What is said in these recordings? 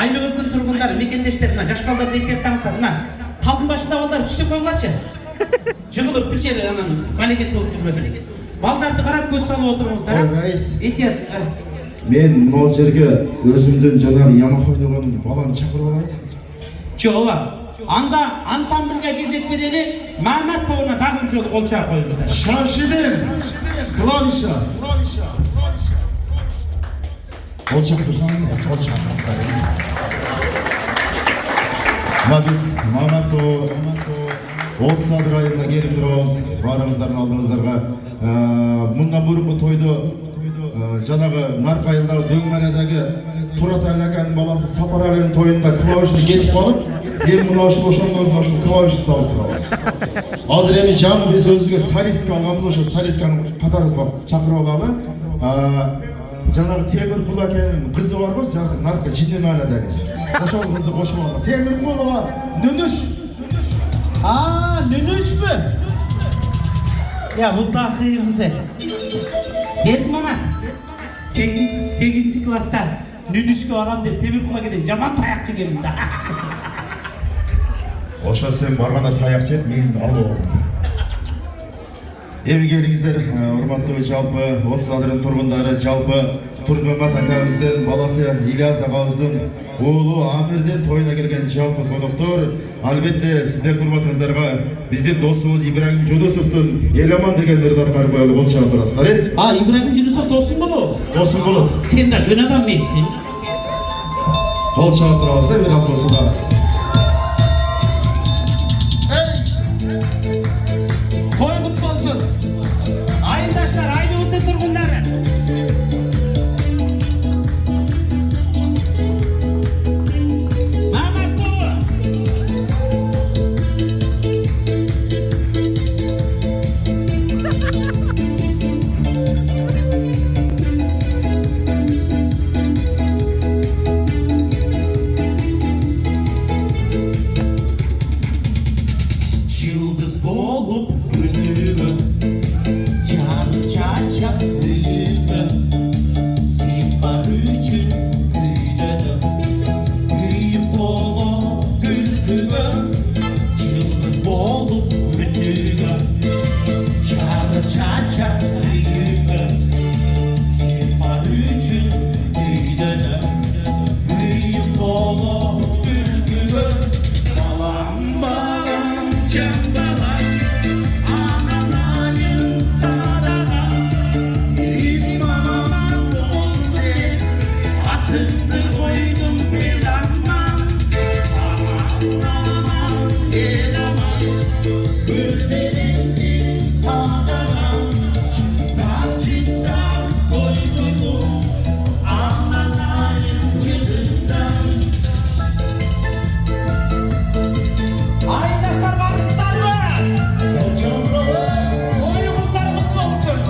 Айлыбыздын тургундары, мекендештер, мына жаш балдарды эйтияттаңыздар, мына талдын башында балдар түшүп койгулачы. Жыгылып бир жери анан балекет болуп жүрбөсүн. Балдарды карап көз салып отуруңуздар. Эйтият. Мен мына жерге өзүмдүн жанагы ямак ойногон баланы чакырып алайын. Жок. Анда ансамбльга кезек берели, Мамат тобуна дагы бир жолу кол чаап коюңуздар. Шашидин, клавиша. Кол чаап турсаңыздар, кол чаап. Biz Mamato, Olsadır ayında gelip duruz, barımızların aldığımızlarga. Bundan buruklu toydu, janağı Narkayıl'da, Döngmene'deki Turat Erlakan'ın balası Sapar Ali'nin toyunda kılavuşunu getip kalıp, ben bunu aşı boşanlarını aşı kılavuşunu tavuk duruz. Hazır emin canı biz özüge salist kalmamız, oşu salistkanın katarızga çakırı olalı. Janağı Temir Kulaken'in kızı var mı? Narka Ciddi Mehmet'deki. Koşal kızdı koşmalı. Temir Kulaken'in Nünüş. Nünüş mü? Ya bu da kıyımızı. Dedim ama 8. klasta Nünüş'ke varam deyip Temir Kulaken'in jaman tayakçı geldim da. Oşa sen barganda tayakçı et, men alıyorum. Evi gelingizler, urmatlı жалпы Отсадырын тургундары, жалпы Турмамат акабыздын баласы Ильяс агабыздын уулу Амирдин тойуна келген жалпы коноктор, албетте сиздердин урматыңыздарга биздин досубуз Ибрагим Жунусовдун Эламан дегендерди аткарып коелу кол чаап турасыздар. Ибрагим Жунусов досуң болобу? Досуң болот. Сен да жөн адам эмессиң. Кол чаап турабыздар, бир аз болсо да. Toy kutlu olsun. Ayındaşlar, ailемizde turgunları. Mehmet Baba. Yıldız bolup gönlümü çar büyümü sen var üçün güydünü büyüp olup gülgümü yıldız bolup gönlümü çar büyümü sen var üçün güydünü büyüp olup gülgümü salam balam can balam ananayın sarara benim anam olsun atını koydum bir aman aman aman gülberimsin sadara çıtrak koydum ananayın çıtından. Arkadaşlar varsınlar mı? Oyunuzlar mutlu olsun.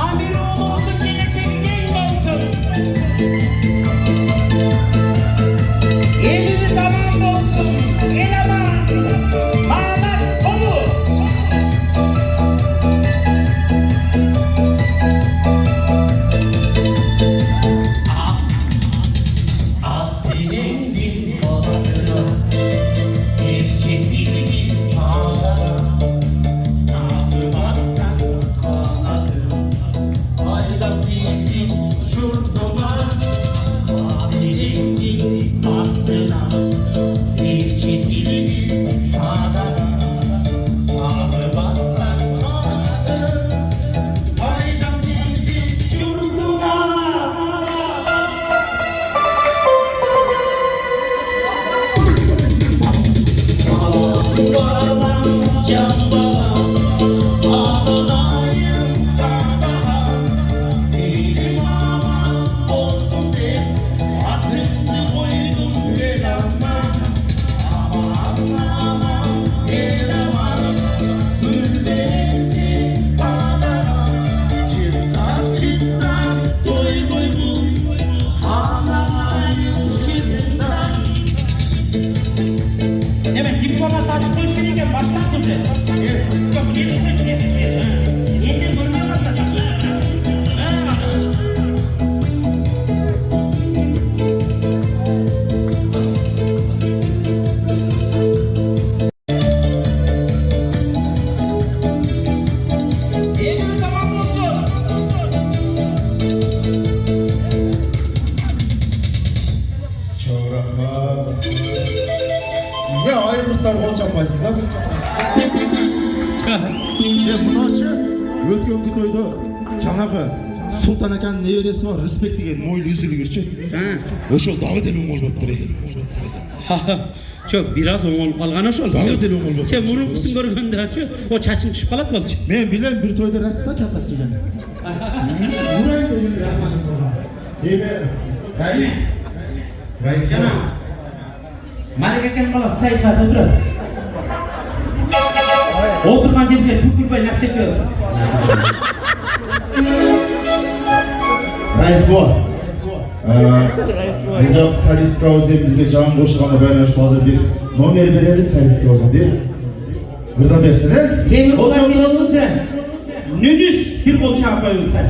Amir oğlumuzun geleceği genç olsun. Elimiz aman olsun. Eleman. Mehmet Kolu. Abdülendin balarına bir çetildi sağlara namı bastan sağladım ayda bizim şurduma Abdülendin baktına bir çetildi sağlara namı bastan sağladım ayda bizim şurduma. Balam can balam ananayın sadara benim aman olsun de adını koydum Eleman aman Eleman gülberimsin sadara çıtrak toy koydum ananayın çıtından. Evet, diplomat açık hoş gelirken baştan duracağız. Yok, yeni bölüme başladık. дагы кол чаппайсыз да. Мыначы өткөнкү тойдо жанагы Султан аканын небереси бар, Рысбек деген мойлу үзүлгүрчү. Ошол дагы деле оңол болуптур. Чо, бираз оңолуп калган ошол. Дагы деле оңол болуптур. Сен мурункусын көргөндө, о чачың түшүп калат болчу. Мен билем бир тойдо расса катак чыган. Мурай деген рахмашым болгон. Раис жана Малик акен бала сайкат отурат. Отурган жерге түкүрбөй насиет берип. Раис бо. Бужак солисткабыз деп бизге жан кошулганга байланыштуу азыр бир номер берели солисткабызга бир. Мырда берсин, Темир болсо, нүнүш бир кол чаап коюңуздар.